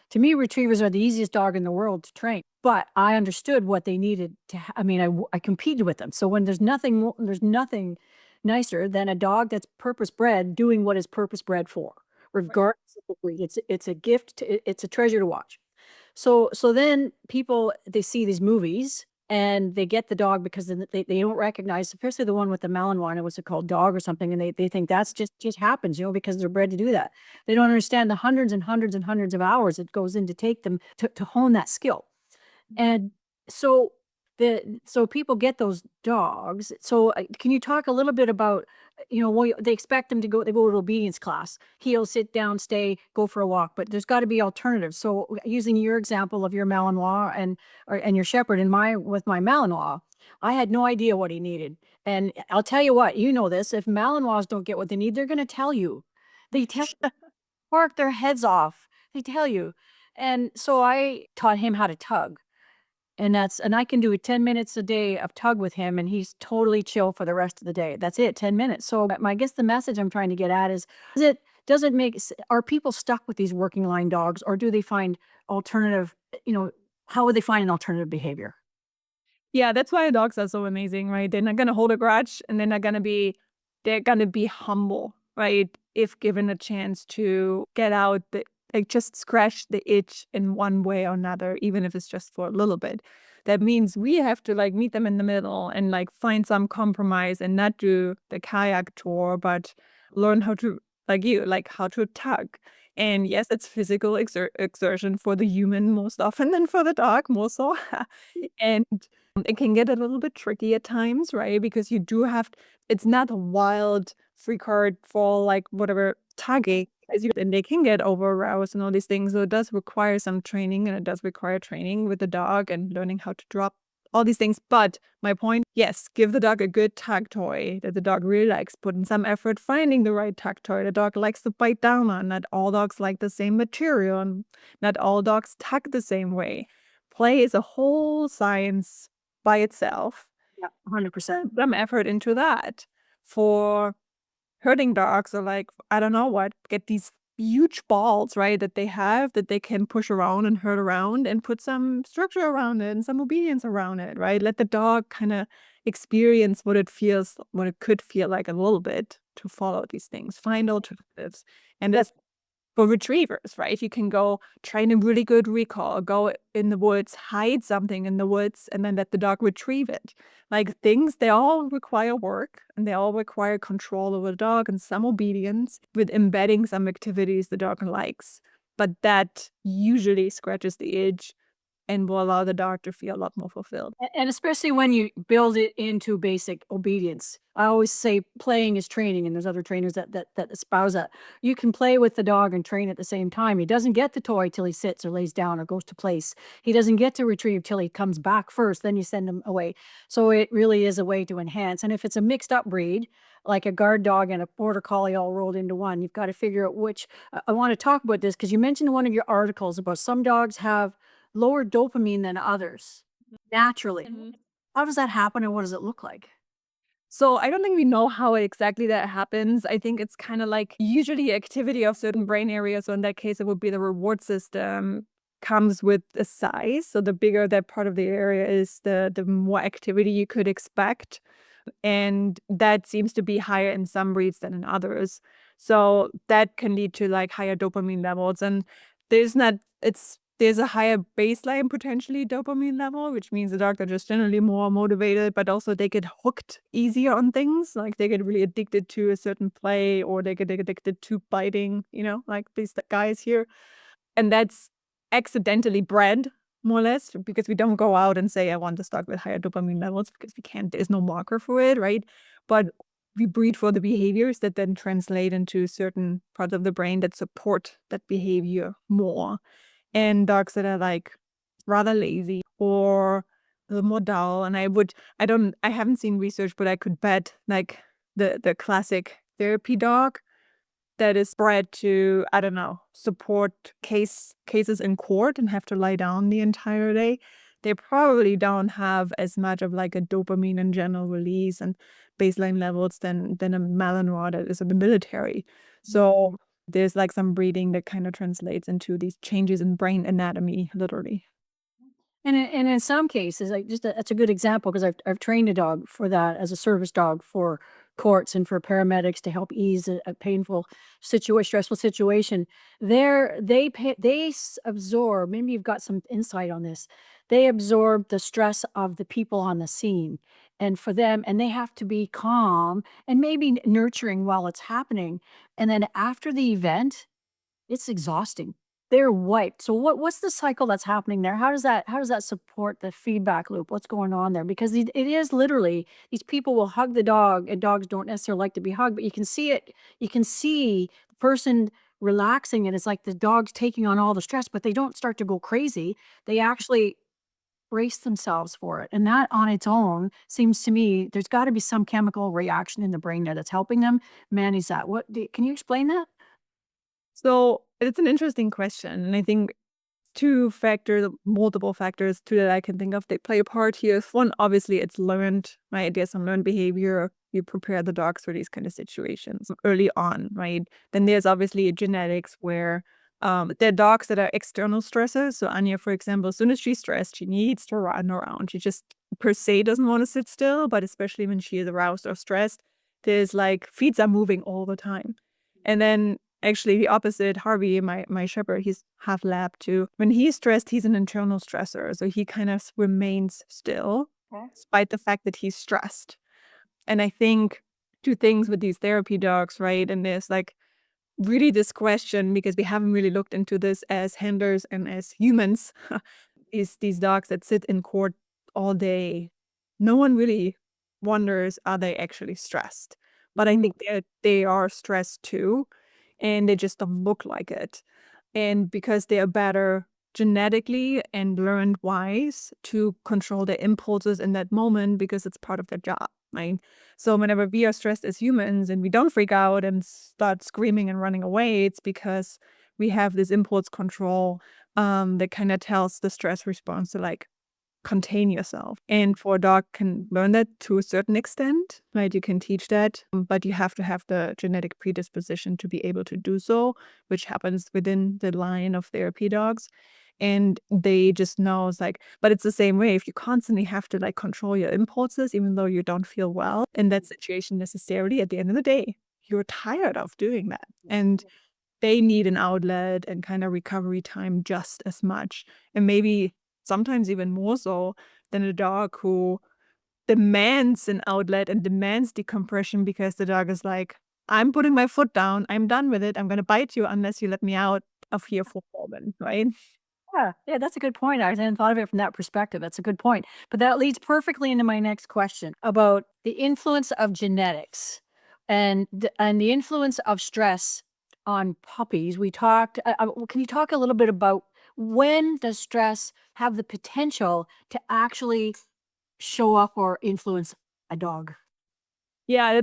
A: To me, retrievers are the easiest dog in the world to train. But I understood what they needed to. I mean, I competed with them. So when there's nothing nicer than a dog that's purpose bred doing what is purpose bred for, regardless of the breed. It's a gift. It's a treasure to watch. So then people, they see these movies and they get the dog because then they don't recognize, especially the one with the Malinois, and what's it called, dog or something, and they think that's just happens, because they're bred to do that. They don't understand the hundreds and hundreds and hundreds of hours it goes in to take them to hone that skill. And so so people get those dogs. So can you talk a little bit about, well, they expect them to go, they go to obedience class, heel, sit down, stay, go for a walk, but there's got to be alternatives. So using your example of your Malinois and your Shepherd, and with my Malinois, I had no idea what he needed. And I'll tell you what, this, if Malinois don't get what they need, they're going to tell you. They tell Bark their heads off. They tell you. And so I taught him how to tug. And I can do 10 minutes a day of tug with him, and he's totally chill for the rest of the day. That's it, 10 minutes. So I guess the message I'm trying to get at is it does it make are people stuck with these working line dogs, or do they find alternative, how would they find an alternative behavior?
B: Yeah, that's why dogs are so amazing, right? They're not gonna hold a grudge, and they're gonna be humble, right? If given a chance to get out just scratch the itch in one way or another, even if it's just for a little bit. That means we have to like meet them in the middle and like find some compromise and not do the kayak tour, but learn how to like how to tug. And yes, it's physical exertion for the human most often than for the dog, more so. And it can get a little bit tricky at times, right? Because you do have it's not a wild free card for like whatever tagging as you and they can get over aroused and all these things. So it does require some training, and it does require training with the dog and learning how to drop all these things. But my point, yes, give the dog a good tag toy that the dog really likes. Put in some effort finding the right tag toy the dog likes to bite down on. Not all dogs like the same material, and not all dogs tug the same way. Play is a whole science by itself.
A: Yeah, 100%.
B: Some effort into that. For herding dogs or like, I don't know what, get these huge balls, right, that they have that they can push around and hurt around and put some structure around it and some obedience around it, right? Let the dog kind of experience what it could feel like a little bit to follow these things, find alternatives. And that's for retrievers, right? You can go train a really good recall, go in the woods, hide something in the woods, and then let the dog retrieve it. Like things, they all require work and they all require control over the dog and some obedience with embedding some activities the dog likes. But that usually scratches the itch and will allow the dog to feel a lot more fulfilled.
A: And especially when you build it into basic obedience. I always say playing is training, and there's other trainers that espouse that. You can play with the dog and train at the same time. He doesn't get the toy till he sits or lays down or goes to place. He doesn't get to retrieve till he comes back first, then you send him away. So it really is a way to enhance. And if it's a mixed up breed, like a guard dog and a border collie all rolled into one, you've got to figure out which. I want to talk about this because you mentioned in one of your articles about some dogs have lower dopamine than others naturally.
B: Mhm.
A: How does that happen and what does it look like?
B: So I don't think we know how exactly that happens. I think it's kind of like usually activity of certain brain areas. So in that case, it would be the reward system comes with a size. So the bigger that part of the area is, the more activity you could expect. And that seems to be higher in some breeds than in others. So that can lead to like higher dopamine levels. And there's not there's a higher baseline potentially dopamine level, which means the dogs are just generally more motivated, but also they get hooked easier on things. Like they get really addicted to a certain play or they get addicted to biting, like these guys here. And that's accidentally bred, more or less, because we don't go out and say, I want to start with higher dopamine levels because we can't, there's no marker for it, right? But we breed for the behaviors that then translate into certain parts of the brain that support that behavior more. And dogs that are like rather lazy or a little more dull. And I haven't seen research, but I could bet like the classic therapy dog that is bred to, I don't know, support cases in court and have to lie down the entire day, they probably don't have as much of like a dopamine and general release and baseline levels than a Malinois that is in the military. So there's like some breeding that kind of translates into these changes in brain anatomy, literally.
A: And in some cases, like that's a good example because I've trained a dog for that as a service dog for courts and for paramedics to help ease a painful situation, stressful situation. They absorb. Maybe you've got some insight on this. They absorb the stress of the people on the scene, and for them, and they have to be calm and maybe nurturing while it's happening, and then after the event, it's exhausting. They're wiped. So what's the cycle that's happening there? How does that support the feedback loop? What's going on there? Because it is literally these people will hug the dog, and dogs don't necessarily like to be hugged, but you can see it. You can see the person relaxing, and it's like the dog's taking on all the stress, but they don't start to go crazy. They actually brace themselves for it. And that on its own seems to me there's got to be some chemical reaction in the brain there that's helping them manage that. Can you explain that?
B: So it's an interesting question. And I think multiple factors, two that I can think of, they play a part here. One, obviously, it's learned, right? There's some learned behavior. You prepare the dogs for these kind of situations early on, right? Then there's obviously genetics where there are dogs that are external stressors. So Anya, for example, as soon as she's stressed, she needs to run around. She just per se doesn't want to sit still, but especially when she is aroused or stressed, there's like feet are moving all the time. And then actually the opposite, Harvey, my shepherd, he's half lab too. When he's stressed, he's an internal stressor. So he kind of remains still
A: Okay.
B: despite the fact that he's stressed. And I think two things with these therapy dogs, right? And there's like really this question because we haven't really looked into this as handlers and as humans is these dogs that sit in court all day. No one really wonders, are they actually stressed? But I think they are stressed too, and they just don't look like it. And because they are better genetically and learned wise to control their impulses in that moment because it's part of their job, right? So whenever we are stressed as humans and we don't freak out and start screaming and running away, it's because we have this impulse control that kind of tells the stress response to like contain yourself. And for a dog can learn that to a certain extent, right? You can teach that, but you have to have the genetic predisposition to be able to do so, which happens within the line of therapy dogs. And they just know it's like, but it's the same way. If you constantly have to like control your impulses, even though you don't feel well in that situation necessarily, at the end of the day, you're tired of doing that. And they need an outlet and kind of recovery time just as much. And maybe sometimes even more so than a dog who demands an outlet and demands decompression because the dog is like, I'm putting my foot down. I'm done with it. I'm going to bite you unless you let me out of here for a moment, right?
A: Yeah, that's a good point. I hadn't thought of it from that perspective. That's a good point. But that leads perfectly into my next question about the influence of genetics and the influence of stress on puppies. We talked. Can you talk a little bit about when does stress have the potential to actually show up or influence a dog?
B: Yeah,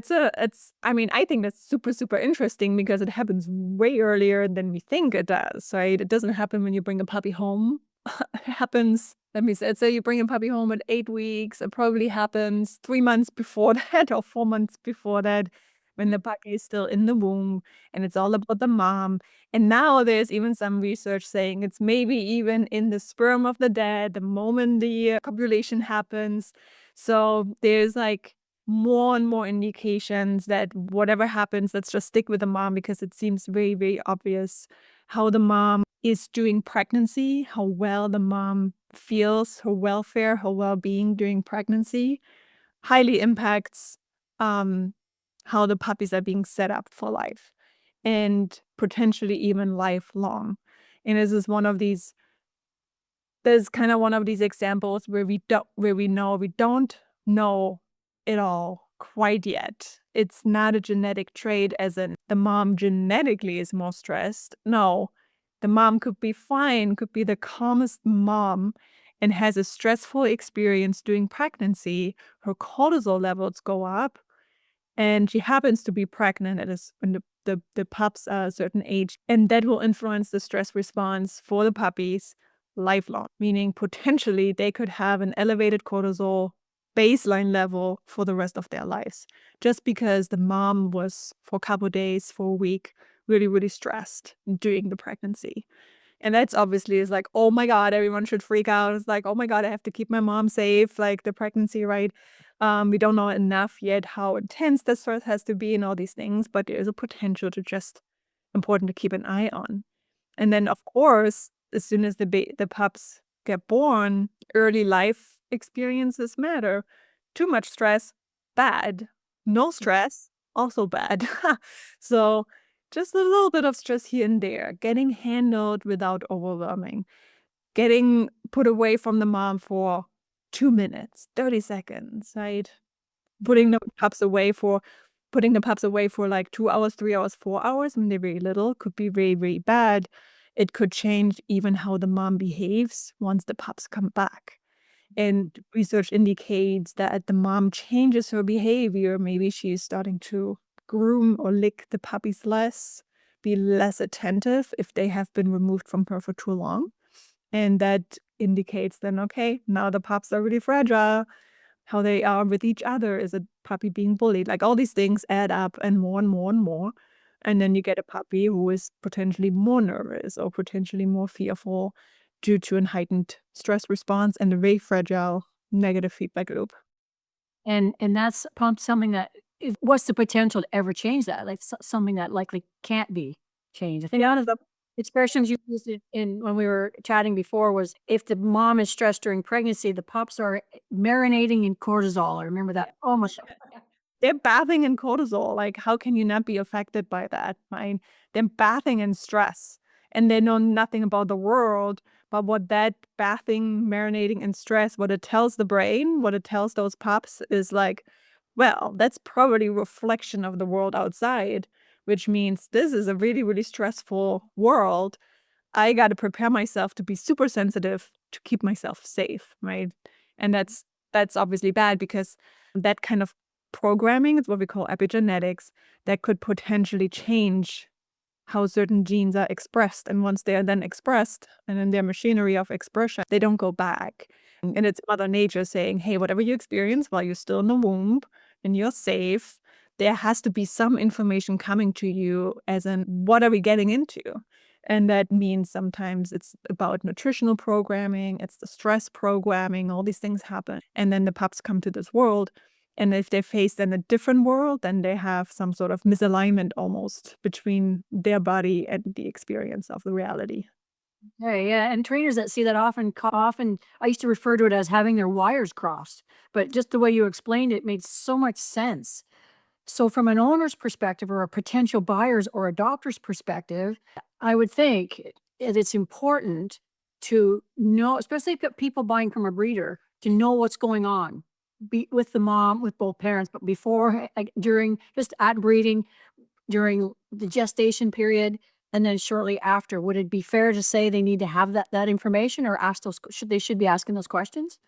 B: I mean, I think that's super, super interesting because it happens way earlier than we think it does, right? It doesn't happen when you bring a puppy home. It happens, let me say you bring a puppy home at 8 weeks. It probably happens 3 months before that or 4 months before that when the puppy is still in the womb and it's all about the mom. And now there's even some research saying it's maybe even in the sperm of the dad, the moment the copulation happens. So there's like more and more indications that whatever happens, let's just stick with the mom because it seems very, very obvious how the mom is doing pregnancy, how well the mom feels, her welfare, her well-being during pregnancy highly impacts how the puppies are being set up for life and potentially even lifelong. And this is one of these there's kind of one of these examples where we don't know it all quite yet. It's not a genetic trait as in the mom genetically is more stressed. No, the mom could be fine, could be the calmest mom and has a stressful experience during pregnancy. Her cortisol levels go up and she happens to be pregnant when the pups are a certain age, and that will influence the stress response for the puppies lifelong, meaning potentially they could have an elevated cortisol baseline level for the rest of their lives just because the mom was for a couple of days, for a week, really, really stressed during the pregnancy. And that's obviously is like, oh my God, everyone should freak out. It's like, oh my God, I have to keep my mom safe, like the pregnancy, right? We don't know enough yet how intense the stress has to be and all these things, but there is a potential to just important to keep an eye on. And then, of course, as soon as the pups get born, early life experiences matter. Too much stress, bad. No stress, also bad. So just a little bit of stress here and there, getting handled without overwhelming, getting put away from the mom for 2 minutes, 30 seconds, right? Putting the pups away for like 2 hours, 3 hours, 4 hours when they're very little could be very, very bad. It could change even how the mom behaves once the pups come back. And research indicates that the mom changes her behavior. Maybe she's starting to groom or lick the puppies less, be less attentive if they have been removed from her for too long. And that indicates then, okay, now the pups are really fragile. How they are with each other. Is a puppy being bullied? Like all these things add up and more and more and more. And then you get a puppy who is potentially more nervous or potentially more fearful due to a heightened stress response and a very fragile negative feedback loop.
A: And that's something that what's the potential to ever change that? Like something that likely can't be changed. I think
B: Yeah,
A: one of the expressions you used in when we were chatting before was if the mom is stressed during pregnancy, the pups are marinating in cortisol. I remember that almost.
B: they're bathing in cortisol. Like, how can you not be affected by that? Right? They're bathing in stress and they know nothing about the world. But what that bathing, marinating in stress, what it tells the brain, what it tells those pups is like, well, that's probably a reflection of the world outside, which means this is a really, really stressful world. I got to prepare myself to be super sensitive to keep myself safe, right? And that's obviously bad because that kind of programming is what we call epigenetics that could potentially change how certain genes are expressed. And once they are then expressed and in their machinery of expression, they don't go back. And it's Mother Nature saying, hey, whatever you experience while you're still in the womb and you're safe, there has to be some information coming to you as in what are we getting into? And that means sometimes it's about nutritional programming, it's the stress programming, all these things happen. And then the pups come to this world. And if they face then a different world, then they have some sort of misalignment almost between their body and the experience of the reality.
A: Yeah, and trainers that see that often I used to refer to it as having their wires crossed, but just the way you explained it made so much sense. So from an owner's perspective or a potential buyer's or adopter's perspective, I would think it's important to know, especially if you got people buying from a breeder, to know what's going on with the mom, with both parents, but before, during, just at breeding, during the gestation period, and then shortly after. Would it be fair to say they need to have that information or ask those, should be asking those questions?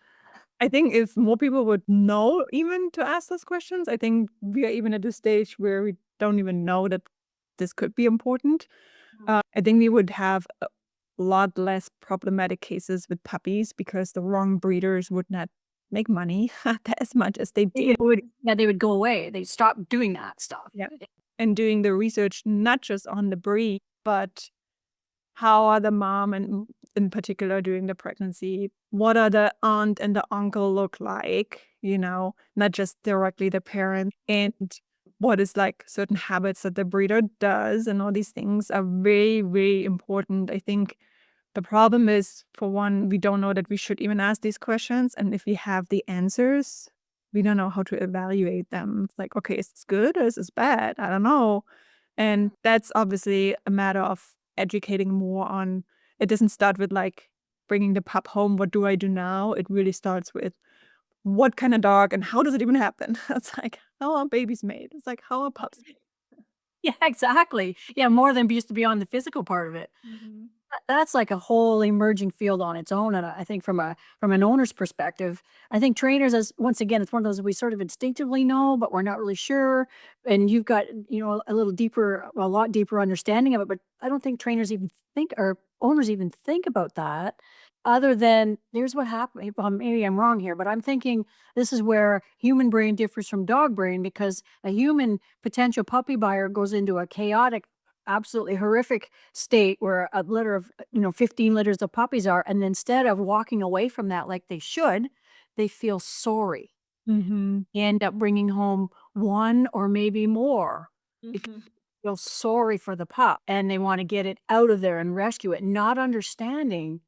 B: I think if more people would know even to ask those questions, I think we are even at the stage where we don't even know that this could be important. I think we would have a lot less problematic cases with puppies because the wrong breeders would not make money as much as they did.
A: They would go away. They'd stop doing that stuff.
B: Yeah. And doing the research not just on the breed, but how are the mom and in particular during the pregnancy? What are the aunt and the uncle look like? Not just directly the parent. And what is like certain habits that the breeder does and all these things are very, very important. I think the problem is, for one, we don't know that we should even ask these questions. And if we have the answers, we don't know how to evaluate them. It's like, okay, is this good or is this bad? I don't know. And that's obviously a matter of educating more on. It doesn't start with like bringing the pup home. What do I do now? It really starts with what kind of dog and how does it even happen? It's like, how are babies made? It's like, how are pups made?
A: Yeah, exactly. Yeah, more than used to be on the physical part of it. That's like a whole emerging field on its own, and I think from an owner's perspective, I think trainers, as once again, it's one of those we sort of instinctively know, but we're not really sure. And you've got, a lot deeper understanding of it, but I don't think trainers even think, or owners even think about that. Other than here's what happened. Maybe I'm wrong here, but I'm thinking this is where human brain differs from dog brain, because a human potential puppy buyer goes into a chaotic, absolutely horrific state where a litter of 15 litters of puppies are, and instead of walking away from that like they should, they feel sorry.
B: Mm-hmm.
A: End up bringing home one or maybe more because
B: Mm-hmm.
A: they feel sorry for the pup and they want to get it out of there and rescue it, not understanding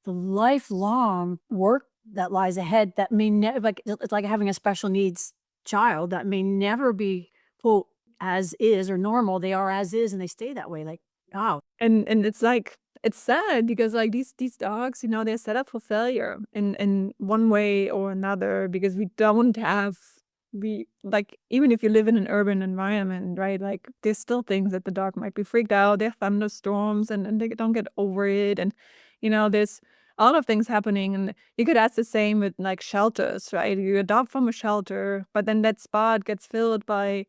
A: the lifelong work that lies ahead that may never, like, it's like having a special needs child that may never be, quote, as is or normal. They are as is and they stay that way. Like, wow.
B: And it's like it's sad because like these dogs, they're set up for failure in one way or another because we like even if you live in an urban environment, right? Like there's still things that the dog might be freaked out. There are thunderstorms and they don't get over it. And there's a lot of things happening. And you could ask the same with like shelters, right? You adopt from a shelter, but then that spot gets filled by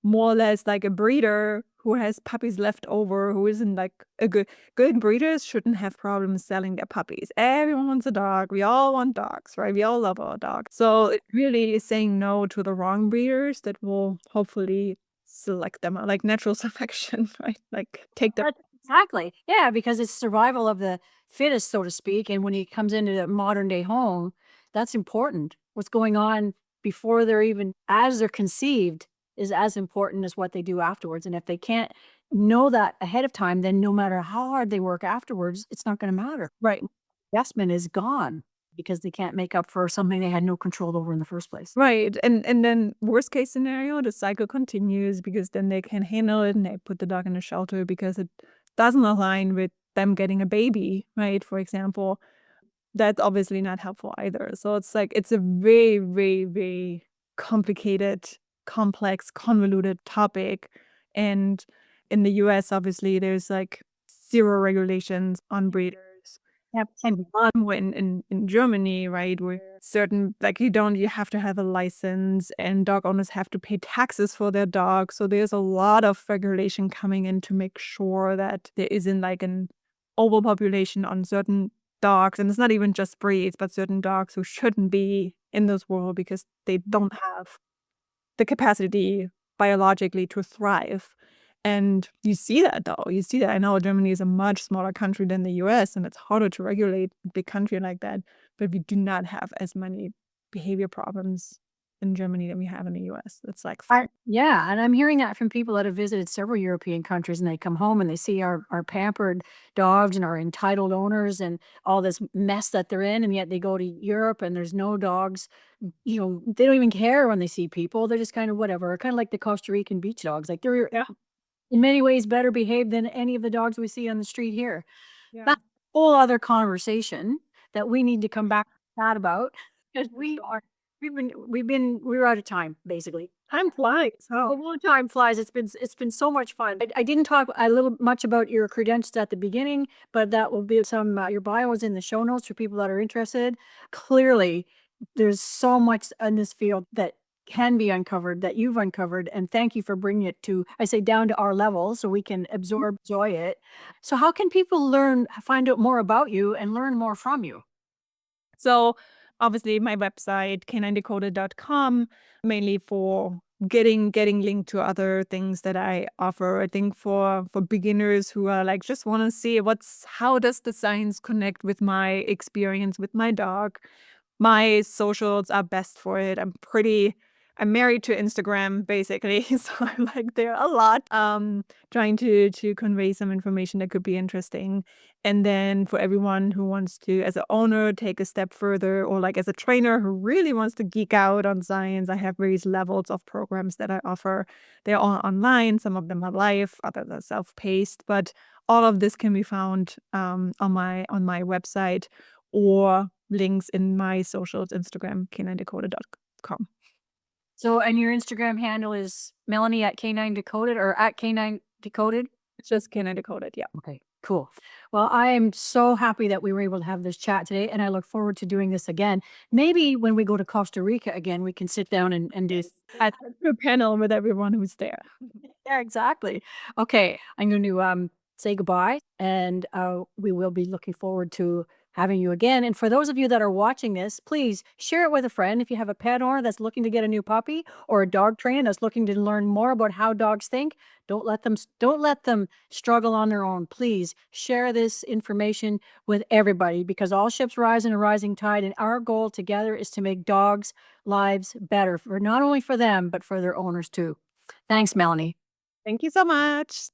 B: more or less like a breeder who has puppies left over, who isn't like a good breeders shouldn't have problems selling their puppies. Everyone wants a dog. We all want dogs, right? We all love our dogs. So it really is saying no to the wrong breeders that will hopefully select them like natural selection, right? Like take them.
A: Exactly. Yeah, because it's survival of the fittest, so to speak. And when he comes into the modern day home, that's important. What's going on before they're even, as they're conceived, is as important as what they do afterwards. And if they can't know that ahead of time, then no matter how hard they work afterwards, it's not going to matter.
B: Right.
A: Investment is gone because they can't make up for something they had no control over in the first place.
B: Right. And then worst case scenario, the cycle continues because then they can handle it and they put the dog in a shelter because it doesn't align with them getting a baby, right? For example, that's obviously not helpful either. So it's like it's a very, very, very complicated, complex, convoluted topic. And in the US, obviously, there's like zero regulations on breeders.
A: Yep.
B: And when in Germany, right, where certain like you have to have a license and dog owners have to pay taxes for their dog. So there's a lot of regulation coming in to make sure that there isn't like an overpopulation on certain dogs, and it's not even just breeds, but certain dogs who shouldn't be in this world because they don't have the capacity biologically to thrive. And you see that though. You see that. I know Germany is a much smaller country than the US, and it's harder to regulate a big country like that. But we do not have as many behavior problems in Germany than we have in the US. It's like
A: Yeah, and I'm hearing that from people that have visited several European countries, and they come home and they see our pampered dogs and our entitled owners and all this mess that they're in, and yet they go to Europe and there's no dogs. They don't even care when they see people. They're just kind of whatever, kind of like the Costa Rican beach dogs. Like they're
B: yeah,
A: in many ways better behaved than any of the dogs we see on the street here.
B: yeah,
A: That's a whole other conversation that we need to come back and chat about because we were out of time basically.
B: time flies.
A: Oh,
B: Oh,
A: well, time flies. It's been so much fun. I didn't talk a little much about your credentials at the beginning, but that will be some. Your bio is in the show notes for people that are interested. Clearly, there's so much in this field that can be uncovered that you've uncovered, and thank you for bringing it to, I say, down to our level so we can absorb, enjoy it. So, how can people find out more about you, and learn more from you?
B: so obviously my website, caninedecoded.com, mainly for getting linked to other things that I offer. I think for beginners who are like just want to see how does the science connect with my experience with my dog. My socials are best for it. I'm married to Instagram basically, so I'm like there a lot, trying to convey some information that could be interesting. And then for everyone who wants to, as an owner, take a step further, or like as a trainer who really wants to geek out on science, I have various levels of programs that I offer. They're all online. Some of them are live, others are self-paced, but all of this can be found on my website, or links in my socials, Instagram, caninedecoded.com.
A: So, and your Instagram handle is Melanie at Canine Decoded or at Canine Decoded?
B: It's just Canine Decoded, yeah.
A: Okay, cool. Well, I am so happy that we were able to have this chat today, and I look forward to doing this again. Maybe when we go to Costa Rica again, we can sit down and do.
B: At a panel with everyone who's there.
A: Yeah, exactly. Okay, I'm going to say goodbye, and we will be looking forward to having you again. And for those of you that are watching this, please share it with a friend. If you have a pet owner that's looking to get a new puppy, or a dog trainer that's looking to learn more about how dogs think, don't let them struggle on their own. Please share this information with everybody, because all ships rise in a rising tide, and our goal together is to make dogs' lives better, for not only for them but for their owners too. Thanks, Melanie.
B: Thank you so much.